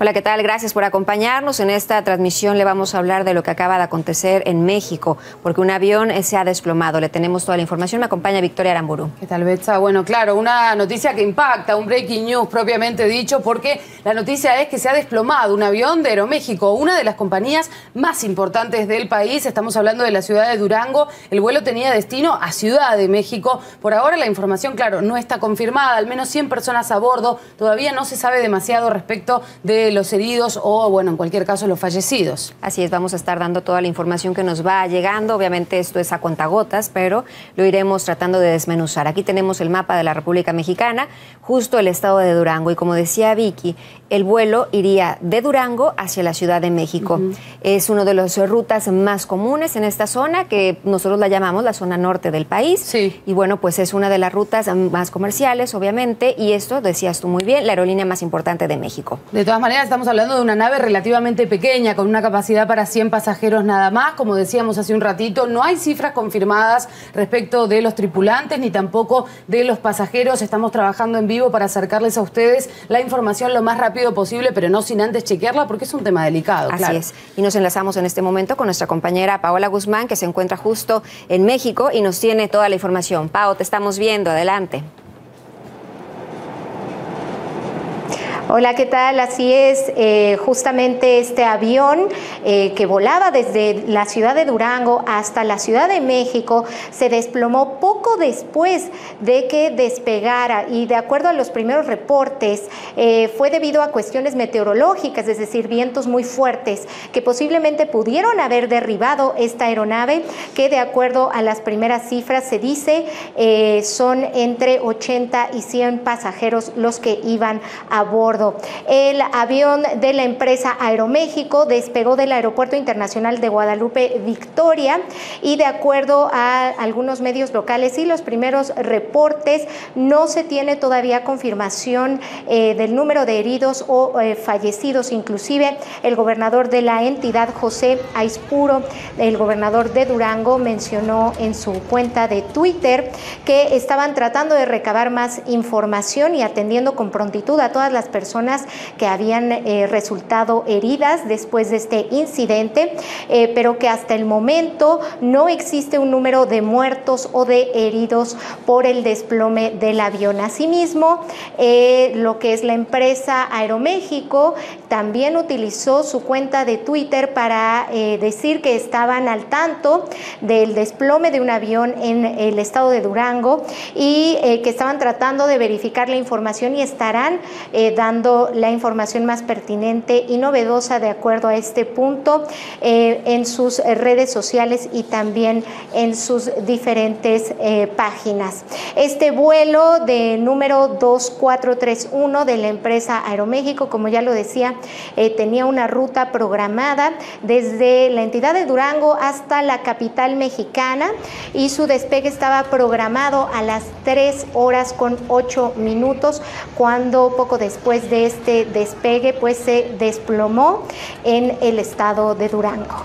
Hola, ¿qué tal? Gracias por acompañarnos. En esta transmisión le vamos a hablar de lo que acaba de acontecer en México, porque un avión se ha desplomado. Le tenemos toda la información. Me acompaña Victoria Aramburu. ¿Qué tal, Betsa? Bueno, claro, una noticia que impacta, un breaking news propiamente dicho, porque la noticia es que se ha desplomado un avión de Aeroméxico, una de las compañías más importantes del país. Estamos hablando de la ciudad de Durango. El vuelo tenía destino a Ciudad de México. Por ahora la información, claro, no está confirmada. Al menos 100 personas a bordo. Todavía no se sabe demasiado respecto de los heridos o, bueno, en cualquier caso, los fallecidos. Así es, vamos a estar dando toda la información que nos va llegando. Obviamente esto es a cuentagotas, pero lo iremos tratando de desmenuzar. Aquí tenemos el mapa de la República Mexicana, justo el estado de Durango. Y como decía Vicky, el vuelo iría de Durango hacia la Ciudad de México. Es una de las rutas más comunes en esta zona, que nosotros la llamamos la zona norte del país. Sí. Y bueno, pues es una de las rutas más comerciales, obviamente, y esto, decías tú muy bien, la aerolínea más importante de México. De todas maneras, estamos hablando de una nave relativamente pequeña, con una capacidad para 100 pasajeros nada más. Como decíamos hace un ratito, no hay cifras confirmadas respecto de los tripulantes ni tampoco de los pasajeros. Estamos trabajando en vivo para acercarles a ustedes la información lo más rápido posible, pero no sin antes chequearla, porque es un tema delicado. Así es. Y nos enlazamos en este momento con nuestra compañera Paola Guzmán, que se encuentra justo en México y nos tiene toda la información. Pao, te estamos viendo. Adelante. Hola, ¿qué tal? Así es, justamente este avión que volaba desde la ciudad de Durango hasta la Ciudad de México se desplomó poco después de que despegara, y de acuerdo a los primeros reportes fue debido a cuestiones meteorológicas, es decir, vientos muy fuertes que posiblemente pudieron haber derribado esta aeronave, que de acuerdo a las primeras cifras se dice son entre 80 y 100 pasajeros los que iban a bordo. El avión de la empresa Aeroméxico despegó del Aeropuerto Internacional de Guadalupe Victoria, y de acuerdo a algunos medios locales y los primeros reportes, no se tiene todavía confirmación del número de heridos o fallecidos. Inclusive el gobernador de la entidad, José Aispuro, el gobernador de Durango, mencionó en su cuenta de Twitter que estaban tratando de recabar más información y atendiendo con prontitud a todas las personas que habían resultado heridas después de este incidente, pero que hasta el momento no existe un número de muertos o de heridos por el desplome del avión. Asimismo, lo que es la empresa Aeroméxico también utilizó su cuenta de Twitter para decir que estaban al tanto del desplome de un avión en el estado de Durango y que estaban tratando de verificar la información y estarán dando la información más pertinente y novedosa de acuerdo a este punto en sus redes sociales y también en sus diferentes páginas. Este vuelo de número 2431 de la empresa Aeroméxico, como ya lo decía, tenía una ruta programada desde la entidad de Durango hasta la capital mexicana, y su despegue estaba programado a las 3:08, cuando poco después de este despegue pues se desplomó en el estado de Durango.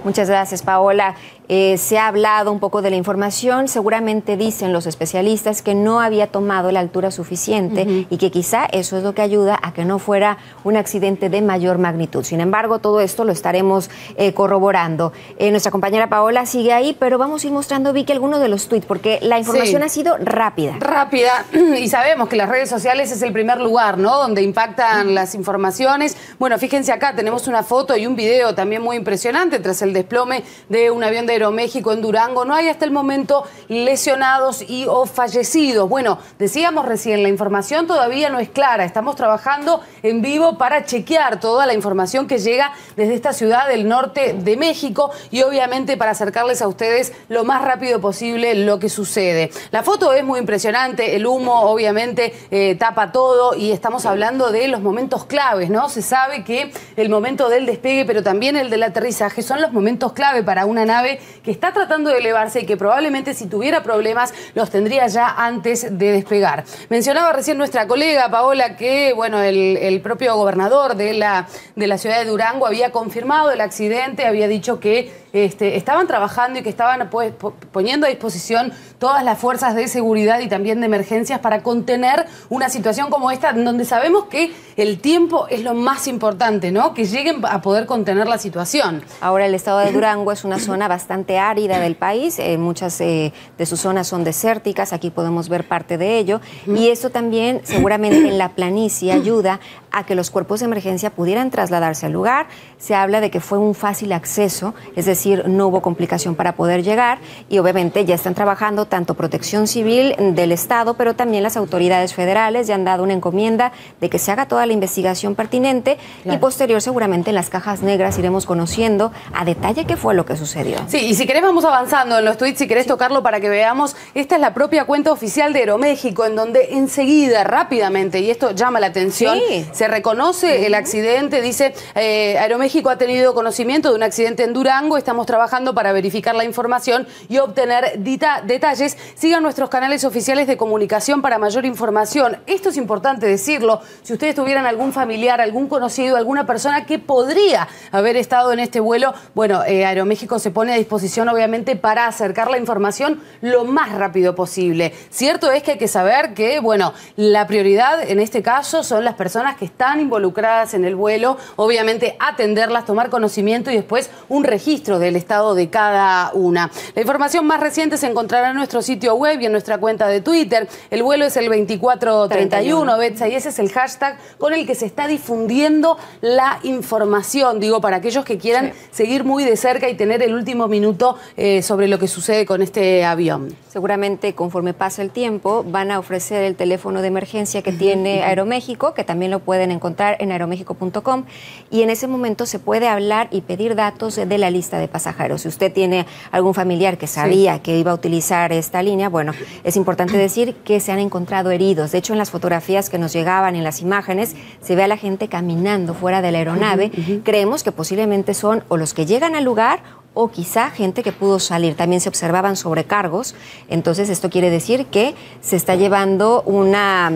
Muchas gracias, Paola. Se ha hablado un poco de la información. Seguramente dicen los especialistas que no había tomado la altura suficiente y que quizá eso es lo que ayuda a que no fuera un accidente de mayor magnitud. Sin embargo, todo esto lo estaremos corroborando. Nuestra compañera Paola sigue ahí, pero vamos a ir mostrando, Vicky, algunos de los tweets, porque la información ha sido rápida. Rápida, y sabemos que las redes sociales es el primer lugar, ¿no?, donde impactan las informaciones. Bueno, fíjense acá, tenemos una foto y un video también muy impresionante tras el desplome de un avión de Aeroméxico en Durango. No hay hasta el momento lesionados y o fallecidos. Bueno, decíamos recién, la información todavía no es clara. Estamos trabajando en vivo para chequear toda la información que llega desde esta ciudad del norte de México y obviamente para acercarles a ustedes lo más rápido posible lo que sucede. La foto es muy impresionante, el humo obviamente tapa todo, y estamos hablando de los momentos claves, ¿no? Se sabe que el momento del despegue, pero también el del aterrizaje, son los momentos clave para una nave que está tratando de elevarse y que probablemente, si tuviera problemas, los tendría ya antes de despegar. Mencionaba recién nuestra colega Paola que, bueno, el propio gobernador de la ciudad de Durango había confirmado el accidente, había dicho que estaban trabajando y que estaban pues, poniendo a disposición todas las fuerzas de seguridad y también de emergencias para contener una situación como esta, en donde sabemos que el tiempo es lo más importante, ¿no? Que lleguen a poder contener la situación. Ahora, el estado de Durango es una zona bastante árida del país, muchas de sus zonas son desérticas, aquí podemos ver parte de ello, y esto también seguramente en la planicie ayuda a que los cuerpos de emergencia pudieran trasladarse al lugar. Se habla de que fue un fácil acceso, es decir, no hubo complicación para poder llegar, y obviamente ya están trabajando tanto Protección Civil del Estado, pero también las autoridades federales ya han dado una encomienda de que se haga toda la investigación pertinente, claro. Y posterior seguramente en las cajas negras iremos conociendo a detalle qué fue lo que sucedió. Sí, y si querés vamos avanzando en los tweets, si querés tocarlo para que veamos, esta es la propia cuenta oficial de Aeroméxico, en donde enseguida, rápidamente, y esto llama la atención, sí. Se reconoce el accidente, dice, Aeroméxico ha tenido conocimiento de un accidente en Durango, estamos trabajando para verificar la información y obtener detalles. Sigan nuestros canales oficiales de comunicación para mayor información. Esto es importante decirlo, si ustedes tuvieran algún familiar, algún conocido, alguna persona que podría haber estado en este vuelo, bueno, Aeroméxico se pone a disposición obviamente para acercar la información lo más rápido posible. Cierto es que hay que saber que, bueno, la prioridad en este caso son las personas que están involucradas en el vuelo, obviamente atenderlas, tomar conocimiento y después un registro del estado de cada una. La información más reciente se encontrará en nuestro sitio web y en nuestra cuenta de Twitter. El vuelo es el 2431, Betsa, y ese es el hashtag con el que se está difundiendo la información, digo, para aquellos que quieran seguir muy de cerca y tener el último minuto sobre lo que sucede con este avión. Seguramente conforme pasa el tiempo van a ofrecer el teléfono de emergencia que tiene Aeroméxico, que también lo pueden encontrar en aeroméxico.com, y en ese momento se puede hablar y pedir datos de la lista de pasajeros. Si usted tiene algún familiar que sabía que iba a utilizar esta línea, bueno, es importante decir que se han encontrado heridos. De hecho, en las fotografías que nos llegaban, en las imágenes, se ve a la gente caminando fuera de la aeronave. Creemos que posiblemente son o los que llegan al lugar o quizá gente que pudo salir. También se observaban sobrecargos, entonces esto quiere decir que se está llevando una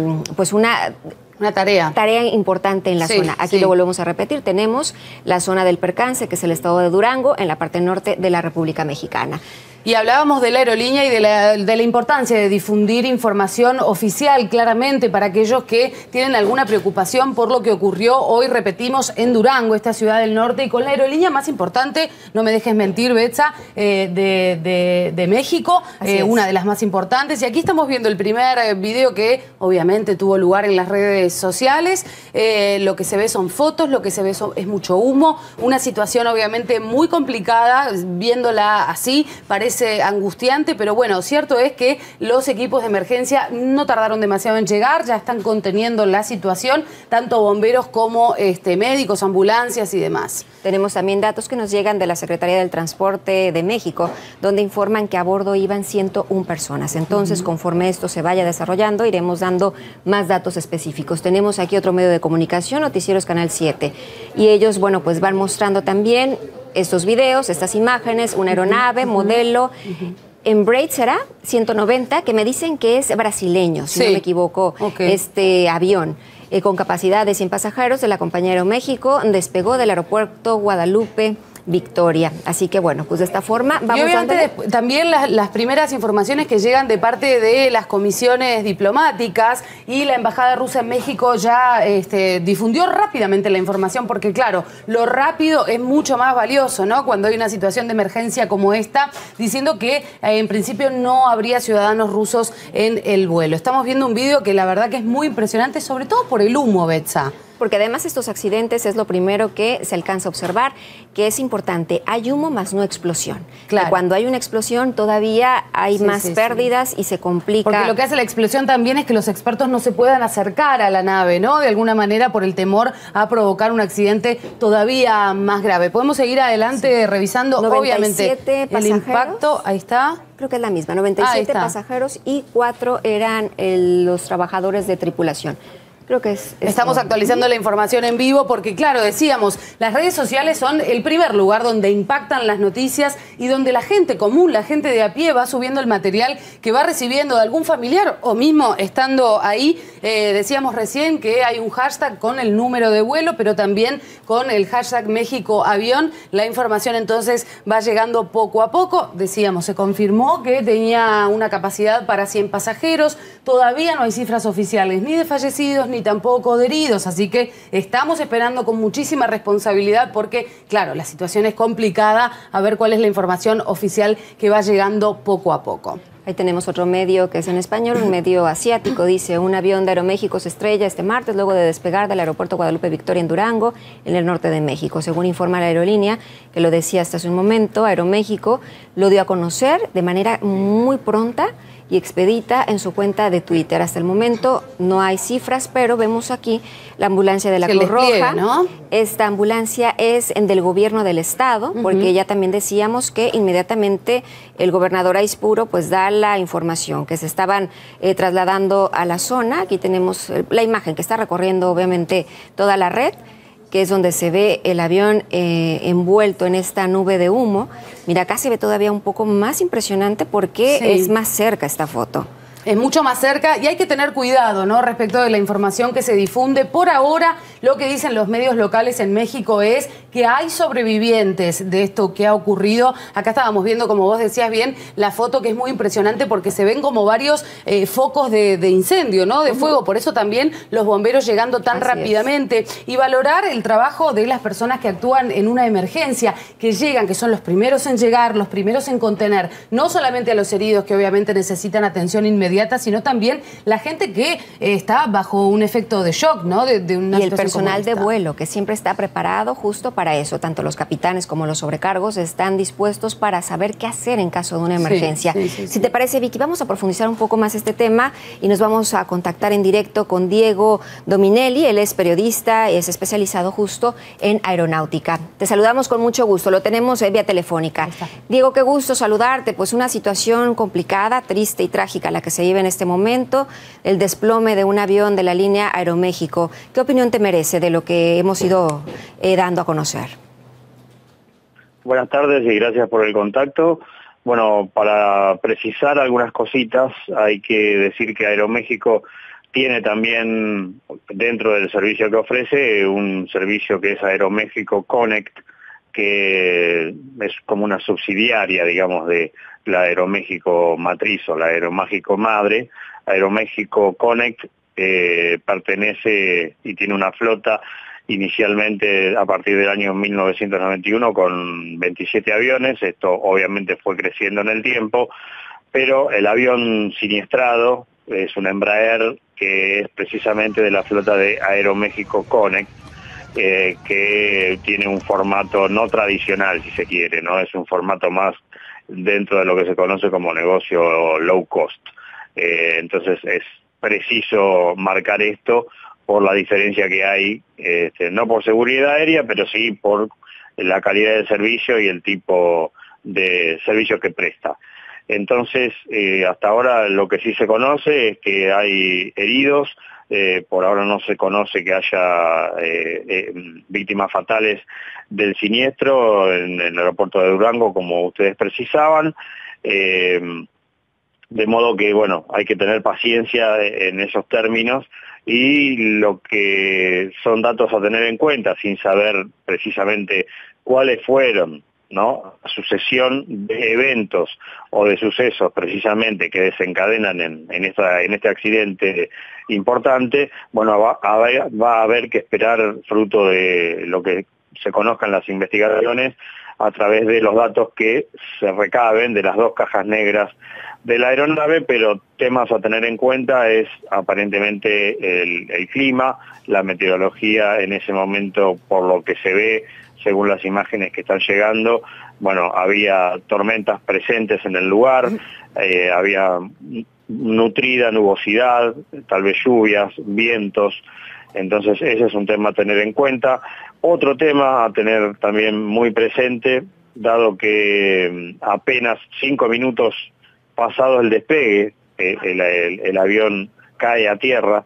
tarea importante en la zona. Aquí lo volvemos a repetir, tenemos la zona del percance, que es el estado de Durango, en la parte norte de la República Mexicana. Y hablábamos de la aerolínea y de la importancia de difundir información oficial claramente para aquellos que tienen alguna preocupación por lo que ocurrió hoy, repetimos, en Durango, esta ciudad del norte, y con la aerolínea más importante, no me dejes mentir, Betsa, de México, una de las más importantes. Y aquí estamos viendo el primer video que obviamente tuvo lugar en las redes sociales. Lo que se ve son fotos, lo que se ve es mucho humo, una situación obviamente muy complicada, viéndola así, parece angustiante, pero bueno, cierto es que los equipos de emergencia no tardaron demasiado en llegar, ya están conteniendo la situación, tanto bomberos como médicos, ambulancias y demás. Tenemos también datos que nos llegan de la Secretaría del Transporte de México, donde informan que a bordo iban 101 personas. Entonces, conforme esto se vaya desarrollando, iremos dando más datos específicos. Tenemos aquí otro medio de comunicación, Noticieros Canal 7, y ellos, bueno, pues van mostrando también estos videos, estas imágenes, una aeronave, modelo, Embraer será 190, que me dicen que es brasileño, si no me equivoco, este avión. Con capacidad de 100 pasajeros de la compañía Aeroméxico, despegó del aeropuerto Guadalupe Victoria. Así que bueno, pues de esta forma vamos. Y obviamente también las primeras informaciones que llegan de parte de las comisiones diplomáticas, y la Embajada Rusa en México ya difundió rápidamente la información, porque claro, lo rápido es mucho más valioso, ¿no? Cuando hay una situación de emergencia como esta, diciendo que en principio no habría ciudadanos rusos en el vuelo. Estamos viendo un video que la verdad que es muy impresionante, sobre todo por el humo, Betsa. Porque además estos accidentes es lo primero que se alcanza a observar, que es importante, hay humo más no explosión. Claro. Cuando hay una explosión todavía hay más pérdidas y se complica. Porque lo que hace la explosión también es que los expertos no se puedan acercar a la nave, ¿no? De alguna manera por el temor a provocar un accidente todavía más grave. Podemos seguir adelante revisando, 97 obviamente, el impacto. Ahí está. Creo que es la misma, 97 pasajeros y 4 eran los trabajadores de tripulación. Creo que estamos actualizando la información en vivo porque, claro, decíamos, las redes sociales son el primer lugar donde impactan las noticias y donde la gente común, la gente de a pie va subiendo el material que va recibiendo de algún familiar o mismo estando ahí. Decíamos recién que hay un hashtag con el número de vuelo, pero también con el hashtag México Avión. La información entonces va llegando poco a poco. Decíamos, se confirmó que tenía una capacidad para 100 pasajeros. Todavía no hay cifras oficiales ni de fallecidos ni tampoco de heridos, así que estamos esperando con muchísima responsabilidad porque, claro, la situación es complicada, a ver cuál es la información oficial que va llegando poco a poco. Ahí tenemos otro medio que es en español, un medio asiático, dice: un avión de Aeroméxico se estrella este martes luego de despegar del aeropuerto Guadalupe Victoria en Durango, en el norte de México. Según informa la aerolínea, que lo decía hasta hace un momento, Aeroméxico lo dio a conocer de manera muy pronta y expedita en su cuenta de Twitter. Hasta el momento no hay cifras, pero vemos aquí la ambulancia de la Cruz Roja, ¿no? Esta ambulancia es del gobierno del estado, porque ya también decíamos que inmediatamente el gobernador Aispuro pues da la información que se estaban trasladando a la zona. Aquí tenemos la imagen que está recorriendo obviamente toda la red, que es donde se ve el avión envuelto en esta nube de humo. Mira, acá se ve todavía un poco más impresionante porque es más cerca esta foto. Es mucho más cerca y hay que tener cuidado, ¿no?, respecto de la información que se difunde. Por ahora, lo que dicen los medios locales en México es que hay sobrevivientes de esto que ha ocurrido. Acá estábamos viendo, como vos decías bien, la foto, que es muy impresionante porque se ven como varios focos de incendio, ¿no?, de fuego. Por eso también los bomberos llegando tan rápidamente. Y valorar el trabajo de las personas que actúan en una emergencia, que llegan, que son los primeros en llegar, los primeros en contener, no solamente a los heridos que obviamente necesitan atención inmediata, sino también la gente que está bajo un efecto de shock, ¿no? De una y el personal de vuelo, que siempre está preparado justo para eso. Tanto los capitanes como los sobrecargos están dispuestos para saber qué hacer en caso de una emergencia. Si te parece, Vicky, vamos a profundizar un poco más este tema y nos vamos a contactar en directo con Diego Dominelli. Él es periodista, es especializado justo en aeronáutica. Te saludamos con mucho gusto, lo tenemos vía telefónica. Diego, qué gusto saludarte. Pues una situación complicada, triste y trágica la que se vive en este momento, el desplome de un avión de la línea Aeroméxico. ¿Qué opinión te merece de lo que hemos ido dando a conocer? Buenas tardes y gracias por el contacto. Bueno, para precisar algunas cositas, hay que decir que Aeroméxico tiene también, dentro del servicio que ofrece, un servicio que es Aeroméxico Connect, que es como una subsidiaria, digamos, de la Aeroméxico matriz o la Aeroméxico madre. Aeroméxico Connect pertenece y tiene una flota inicialmente a partir del año 1991 con 27 aviones. Esto obviamente fue creciendo en el tiempo, pero el avión siniestrado es un Embraer que es precisamente de la flota de Aeroméxico Connect, que tiene un formato no tradicional, si se quiere, ¿no? Es un formato más dentro de lo que se conoce como negocio low cost. Entonces es preciso marcar esto por la diferencia que hay, no por seguridad aérea, pero sí por la calidad del servicio y el tipo de servicio que presta. Entonces, hasta ahora lo que sí se conoce es que hay heridos. Por ahora no se conoce que haya víctimas fatales del siniestro en el aeropuerto de Durango, como ustedes precisaban. De modo que, bueno, hay que tener paciencia en esos términos, y lo que son datos a tener en cuenta, sin saber precisamente cuáles fueron, ¿no?, la sucesión de eventos o de sucesos precisamente que desencadenan en este accidente importante. Bueno, va a haber que esperar, fruto de lo que se conozcan las investigaciones, a través de los datos que se recaben de las dos cajas negras de la aeronave, pero temas a tener en cuenta es aparentemente el clima, la meteorología en ese momento, por lo que se ve según las imágenes que están llegando. Bueno, había tormentas presentes en el lugar, había nutrida nubosidad, tal vez lluvias, vientos. Entonces ese es un tema a tener en cuenta. Otro tema a tener también muy presente, dado que apenas 5 minutos pasado el despegue, el avión cae a tierra,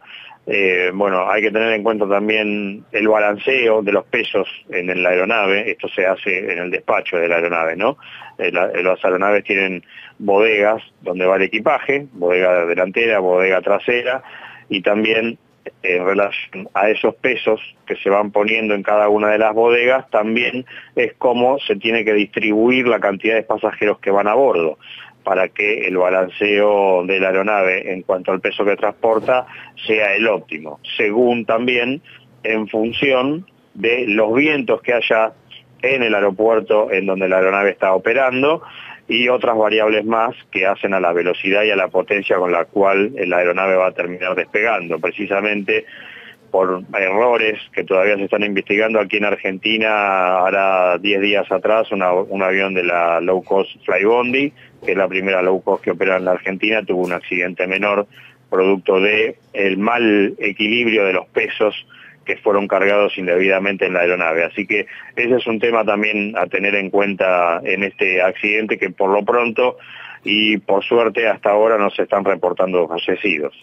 bueno, hay que tener en cuenta también el balanceo de los pesos en la aeronave. Esto se hace en el despacho de la aeronave, ¿no? Las aeronaves tienen bodegas donde va el equipaje, bodega delantera, bodega trasera, y también en relación a esos pesos que se van poniendo en cada una de las bodegas, también es cómo se tiene que distribuir la cantidad de pasajeros que van a bordo, para que el balanceo de la aeronave en cuanto al peso que transporta sea el óptimo, según también en función de los vientos que haya en el aeropuerto en donde la aeronave está operando, y otras variables más que hacen a la velocidad y a la potencia con la cual la aeronave va a terminar despegando. Precisamente por errores que todavía se están investigando aquí en Argentina, ahora 10 días atrás, un avión de la Low Cost Flybondi, que es la primera Low Cost que opera en la Argentina, tuvo un accidente menor producto de el mal equilibrio de los pesos que fueron cargados indebidamente en la aeronave. Así que ese es un tema también a tener en cuenta en este accidente, que por lo pronto y por suerte hasta ahora no se están reportando fallecidos.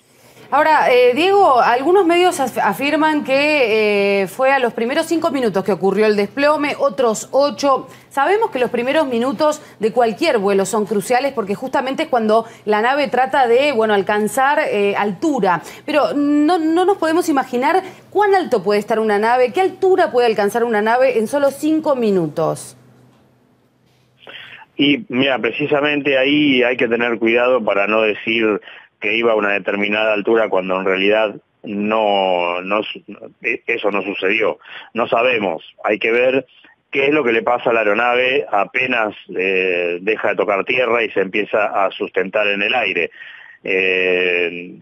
Ahora, Diego, algunos medios afirman que fue a los primeros 5 minutos que ocurrió el desplome, otros 8. Sabemos que los primeros minutos de cualquier vuelo son cruciales porque justamente es cuando la nave trata de, bueno, alcanzar altura. Pero no nos podemos imaginar cuán alto puede estar una nave, qué altura puede alcanzar una nave en solo 5 minutos. Y mira, precisamente ahí hay que tener cuidado para no decir que iba a una determinada altura cuando en realidad eso no sucedió. No sabemos, hay que ver qué es lo que le pasa a la aeronave apenas deja de tocar tierra y se empieza a sustentar en el aire.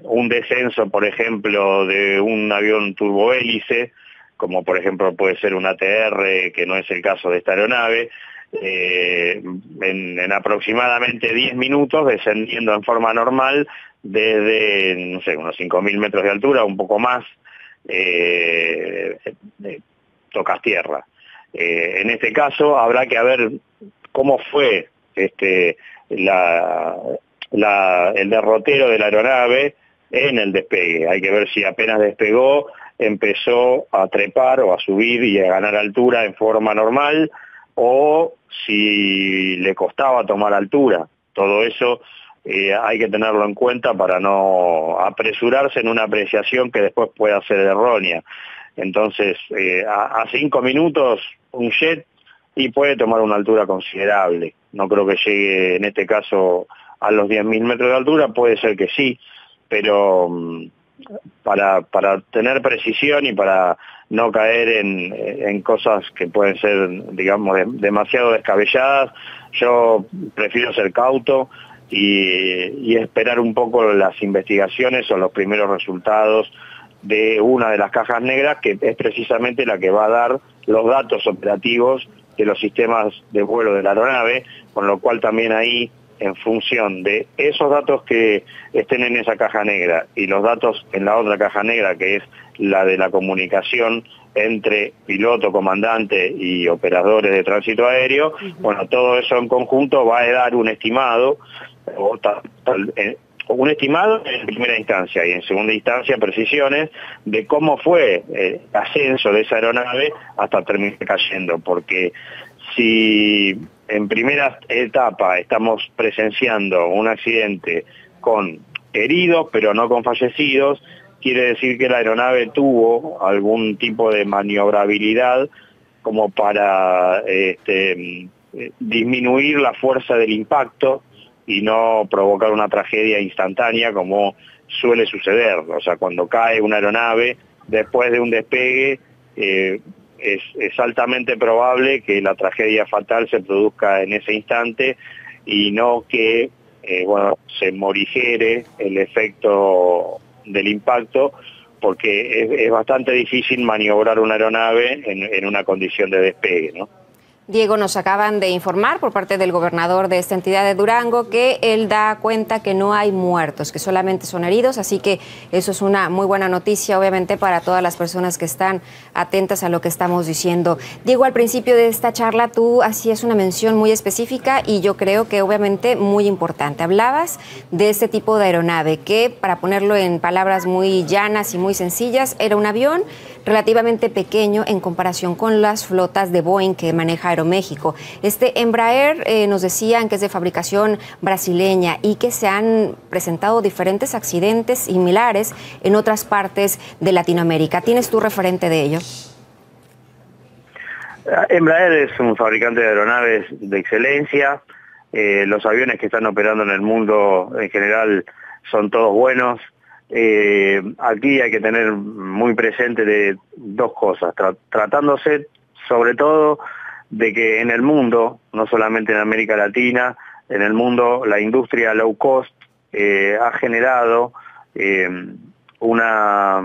Un descenso, por ejemplo, de un avión turbohélice, como por ejemplo puede ser un ATR, que no es el caso de esta aeronave, en aproximadamente 10 minutos, descendiendo en forma normal, desde, no sé, unos 5.000 metros de altura, un poco más, tocas tierra. En este caso habrá que ver cómo fue el derrotero de la aeronave en el despegue. Hay que ver si apenas despegó empezó a trepar o a subir y a ganar altura en forma normal, o si le costaba tomar altura. Todo eso hay que tenerlo en cuenta para no apresurarse en una apreciación que después pueda ser errónea. Entonces, a 5 minutos un jet y puede tomar una altura considerable. No creo que llegue en este caso a los 10.000 metros de altura, puede ser que sí, pero para tener precisión y para no caer en cosas que pueden ser, digamos, demasiado descabelladas, yo prefiero ser cauto y esperar un poco las investigaciones o los primeros resultados de una de las cajas negras, que es precisamente la que va a dar los datos operativos de los sistemas de vuelo de la aeronave, con lo cual también ahí, en función de esos datos que estén en esa caja negra y los datos en la otra caja negra, que es la de la comunicación entre piloto, comandante y operadores de tránsito aéreo, bueno, todo eso en conjunto va a dar un estimado, en primera instancia, y en segunda instancia precisiones de cómo fue el ascenso de esa aeronave hasta terminar cayendo, porque si en primera etapa estamos presenciando un accidente con heridos pero no con fallecidos, quiere decir que la aeronave tuvo algún tipo de maniobrabilidad como para disminuir la fuerza del impacto y no provocar una tragedia instantánea como suele suceder. O sea, cuando cae una aeronave después de un despegue, es altamente probable que la tragedia fatal se produzca en ese instante y no que se morigere el efecto del impacto, porque es bastante difícil maniobrar una aeronave en una condición de despegue, ¿no? Diego, nos acaban de informar por parte del gobernador de esta entidad de Durango que él da cuenta que no hay muertos, que solamente son heridos, así que eso es una muy buena noticia, obviamente, para todas las personas que están atentas a lo que estamos diciendo. Diego, al principio de esta charla tú hacías una mención muy específica y yo creo que obviamente muy importante. Hablabas de este tipo de aeronave que, para ponerlo en palabras muy llanas y muy sencillas, era un avión relativamente pequeño en comparación con las flotas de Boeing que maneja Aeroméxico. Este Embraer nos decían que es de fabricación brasileña y que se han presentado diferentes accidentes similares en otras partes de Latinoamérica. ¿Tienes tú referente de ello? Embraer es un fabricante de aeronaves de excelencia. Los aviones que están operando en el mundo en general son todos buenos. Aquí hay que tener muy presente de dos cosas, tratándose sobre todo de que en el mundo, no solamente en América Latina, en el mundo la industria low cost ha generado una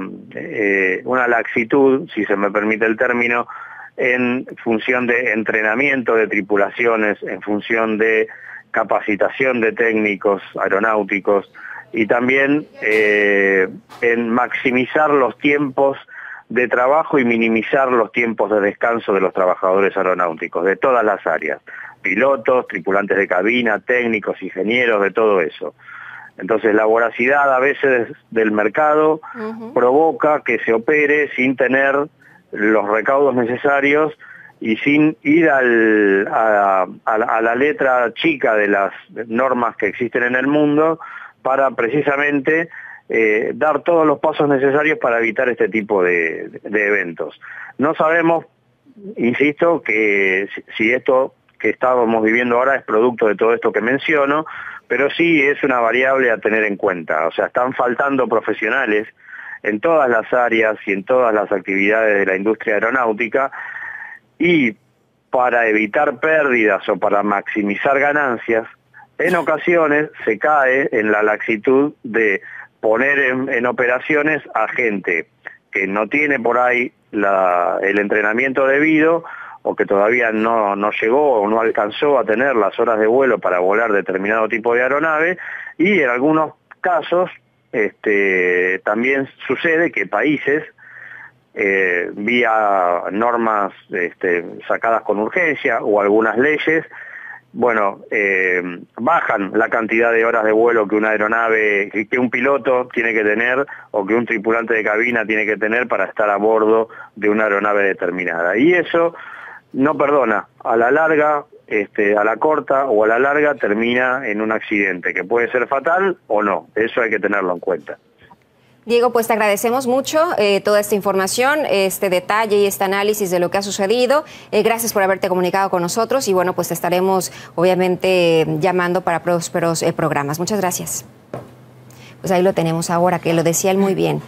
laxitud, si se me permite el término, en función de entrenamiento de tripulaciones, en función de capacitación de técnicos aeronáuticos, y también en maximizar los tiempos de trabajo y minimizar los tiempos de descanso de los trabajadores aeronáuticos, de todas las áreas, pilotos, tripulantes de cabina, técnicos, ingenieros, de todo eso. Entonces la voracidad a veces del mercado provoca que se opere sin tener los recaudos necesarios y sin ir a la letra chica de las normas que existen en el mundo, para precisamente dar todos los pasos necesarios para evitar este tipo de eventos. No sabemos, insisto, que si esto que estábamos viviendo ahora es producto de todo esto que menciono, pero sí es una variable a tener en cuenta. O sea, están faltando profesionales en todas las áreas y en todas las actividades de la industria aeronáutica, y para evitar pérdidas o para maximizar ganancias, en ocasiones se cae en la laxitud de poner en operaciones a gente que no tiene por ahí el entrenamiento debido, o que todavía no llegó o no alcanzó a tener las horas de vuelo para volar determinado tipo de aeronave, y en algunos casos también sucede que países, vía normas sacadas con urgencia o algunas leyes, bajan la cantidad de horas de vuelo que una aeronave, que un piloto tiene que tener o que un tripulante de cabina tiene que tener para estar a bordo de una aeronave determinada. Y eso no perdona, a la larga, a la corta o a la larga termina en un accidente que puede ser fatal o no. Eso hay que tenerlo en cuenta. Diego, pues te agradecemos mucho toda esta información, este detalle y este análisis de lo que ha sucedido. Gracias por haberte comunicado con nosotros y bueno, pues te estaremos obviamente llamando para prósperos programas. Muchas gracias. Pues ahí lo tenemos ahora, que lo decía él muy bien,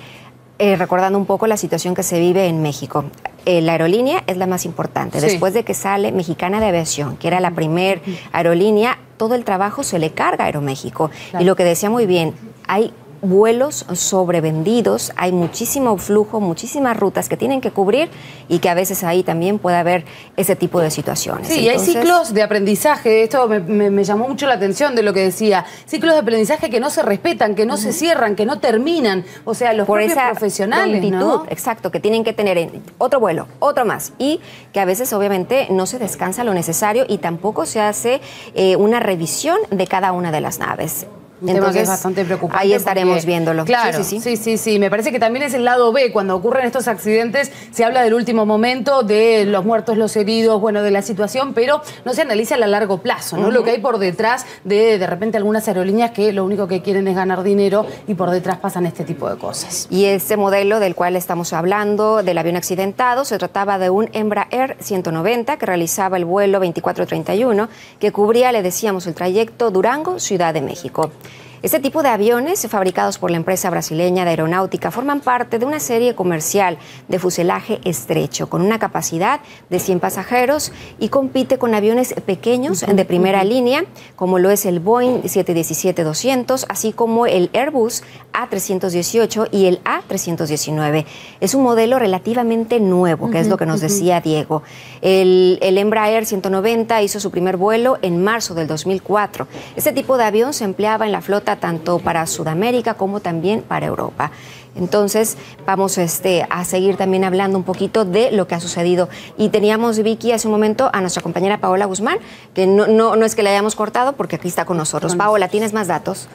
recordando un poco la situación que se vive en México. La aerolínea es la más importante. Sí. Después de que sale Mexicana de Aviación, que era la primer aerolínea, todo el trabajo se le carga a Aeroméxico. Claro. Y lo que decía muy bien, hay vuelos sobrevendidos, hay muchísimo flujo, muchísimas rutas que tienen que cubrir y que a veces ahí también puede haber ese tipo de situaciones. Sí, entonces, hay ciclos de aprendizaje, esto me llamó mucho la atención de lo que decía, ciclos de aprendizaje que no se respetan, que no se cierran, que no terminan, o sea, los propios profesionales, prontitud, ¿no? Exacto, que tienen que tener otro vuelo, otro más, y que a veces obviamente no se descansa lo necesario y tampoco se hace una revisión de cada una de las naves. Entonces, es bastante preocupante. Ahí estaremos viéndolo. Claro, sí. Me parece que también es el lado B. Cuando ocurren estos accidentes, se habla del último momento, de los muertos, los heridos, bueno, de la situación, pero no se analiza a largo plazo, ¿no? Lo que hay por detrás de repente algunas aerolíneas que lo único que quieren es ganar dinero y por detrás pasan este tipo de cosas. Y este modelo del cual estamos hablando, del avión accidentado, se trataba de un Embraer 190 que realizaba el vuelo 2431, que cubría, le decíamos, el trayecto Durango-Ciudad de México. Este tipo de aviones, fabricados por la empresa brasileña de aeronáutica, forman parte de una serie comercial de fuselaje estrecho, con una capacidad de 100 pasajeros y compite con aviones pequeños de primera línea, como lo es el Boeing 717-200, así como el Airbus A318 y el A319. Es un modelo relativamente nuevo, que es lo que nos decía Diego. El Embraer 190 hizo su primer vuelo en marzo del 2004. Este tipo de avión se empleaba en la flota tanto para Sudamérica como también para Europa. Entonces, vamos a seguir también hablando un poquito de lo que ha sucedido. Y teníamos, Vicky, hace un momento a nuestra compañera Paola Guzmán, que no es que la hayamos cortado, porque aquí está con nosotros. Paola, ¿tienes más datos?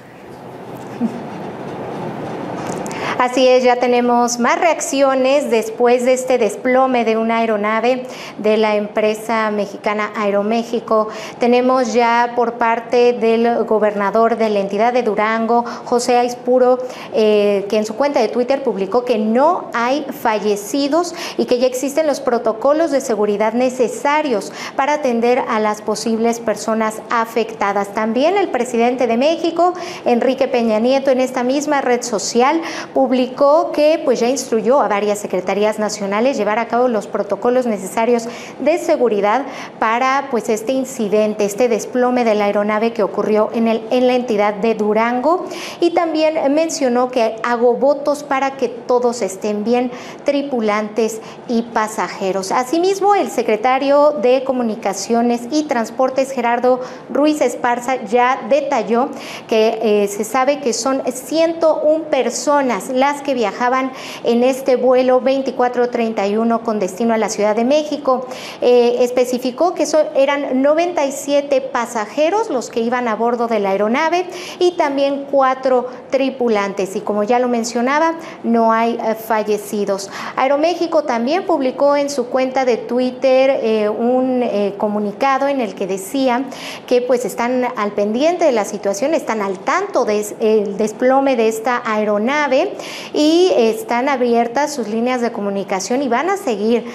Así es, ya tenemos más reacciones después de este desplome de una aeronave de la empresa mexicana Aeroméxico. Tenemos ya por parte del gobernador de la entidad de Durango, José Aispuro, que en su cuenta de Twitter publicó que no hay fallecidos y que ya existen los protocolos de seguridad necesarios para atender a las posibles personas afectadas. También el presidente de México, Enrique Peña Nieto, en esta misma red social, publicó que pues ya instruyó a varias secretarías nacionales llevar a cabo los protocolos necesarios de seguridad para pues este incidente, este desplome de la aeronave que ocurrió en la entidad de Durango, y también mencionó que hago votos para que todos estén bien, tripulantes y pasajeros. Asimismo, el secretario de Comunicaciones y Transportes, Gerardo Ruiz Esparza, ya detalló que se sabe que son 101 personas las que viajaban en este vuelo 2431 con destino a la Ciudad de México. Especificó que eran 97 pasajeros los que iban a bordo de la aeronave y también 4 tripulantes. Y como ya lo mencionaba, no hay fallecidos. Aeroméxico también publicó en su cuenta de Twitter un comunicado en el que decía que pues están al pendiente de la situación, están al tanto del desplome de esta aeronave y están abiertas sus líneas de comunicación y van a seguir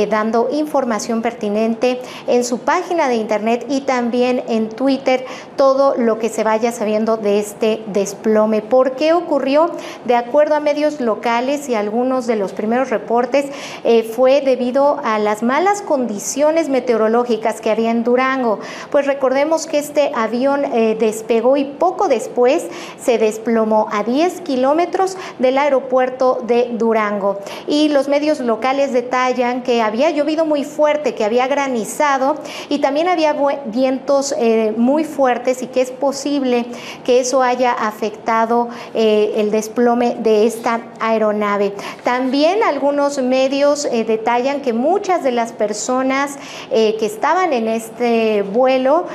dando información pertinente en su página de internet y también en Twitter, todo lo que se vaya sabiendo de este desplome. ¿Por qué ocurrió? De acuerdo a medios locales y algunos de los primeros reportes, fue debido a las malas condiciones meteorológicas que había en Durango. Pues recordemos que este avión despegó y poco después se desplomó a 10 kilómetros del aeropuerto de Durango. Y los medios locales detallan que había llovido muy fuerte, que había granizado y también había vientos muy fuertes y que es posible que eso haya afectado el desplome de esta aeronave. También algunos medios detallan que muchas de las personas que estaban en este vuelo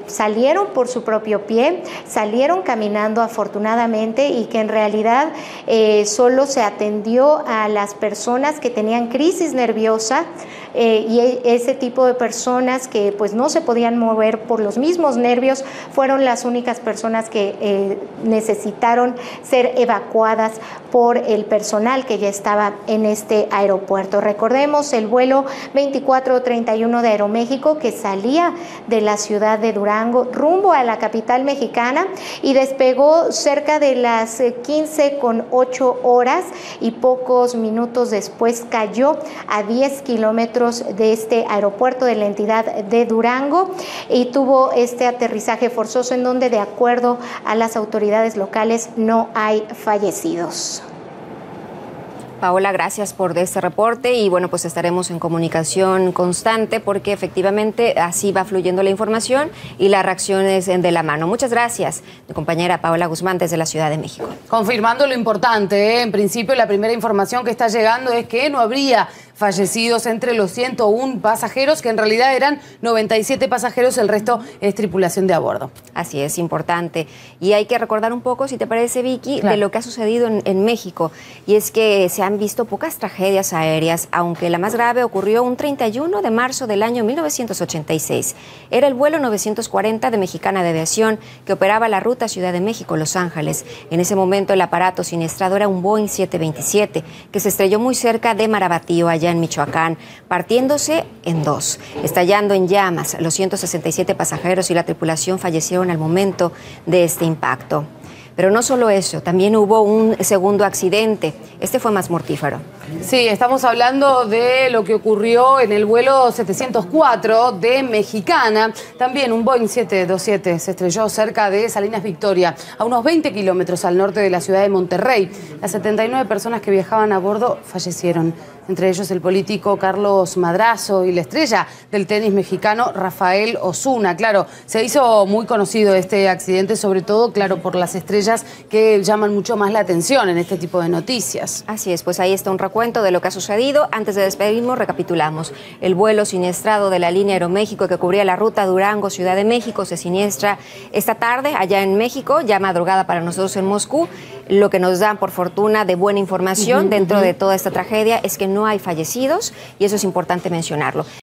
salieron por su propio pie, salieron caminando afortunadamente, y que en realidad solo se atendió a las personas que tenían crisis nerviosa y ese tipo de personas que pues no se podían mover por los mismos nervios fueron las únicas personas que necesitaron ser evacuadas por el personal que ya estaba en este aeropuerto. Recordemos el vuelo 2431 de Aeroméxico, que salía de la ciudad de Durango rumbo a la capital mexicana y despegó cerca de las 15:08 y pocos minutos después cayó a 10 kilómetros de este aeropuerto de la entidad de Durango y tuvo este aterrizaje forzoso en donde, de acuerdo a las autoridades locales, no hay fallecidos. Paola, gracias por este reporte y bueno, pues estaremos en comunicación constante porque efectivamente así va fluyendo la información y las reacciones de la mano. Muchas gracias, mi compañera Paola Guzmán desde la Ciudad de México. Confirmando lo importante, en principio la primera información que está llegando es que no habría fallecidos entre los 101 pasajeros, que en realidad eran 97 pasajeros, el resto es tripulación de a bordo. Así es, importante. Y hay que recordar un poco, si te parece, Vicky, de lo que ha sucedido en México. Y es que se han visto pocas tragedias aéreas, aunque la más grave ocurrió un 31 de marzo del año 1986. Era el vuelo 940 de Mexicana de Aviación, que operaba la ruta Ciudad de México-Los Ángeles. En ese momento el aparato siniestrado era un Boeing 727, que se estrelló muy cerca de Marabatío, allá en Michoacán, partiéndose en dos, estallando en llamas. Los 167 pasajeros y la tripulación fallecieron al momento de este impacto. Pero no solo eso, también hubo un segundo accidente. Este fue más mortífero. Sí, estamos hablando de lo que ocurrió en el vuelo 704 de Mexicana. También un Boeing 727 se estrelló cerca de Salinas Victoria, a unos 20 kilómetros al norte de la ciudad de Monterrey. Las 79 personas que viajaban a bordo fallecieron, entre ellos el político Carlos Madrazo y la estrella del tenis mexicano Rafael Osuna. Claro, se hizo muy conocido este accidente, sobre todo, claro, por las estrellas que llaman mucho más la atención en este tipo de noticias. Así es, pues ahí está un recuento de lo que ha sucedido. Antes de despedirnos, recapitulamos. El vuelo siniestrado de la línea Aeroméxico que cubría la ruta Durango-Ciudad de México se siniestra esta tarde allá en México, ya madrugada para nosotros en Moscú. Lo que nos dan, por fortuna, de buena información dentro de toda esta tragedia es que no hay fallecidos y eso es importante mencionarlo.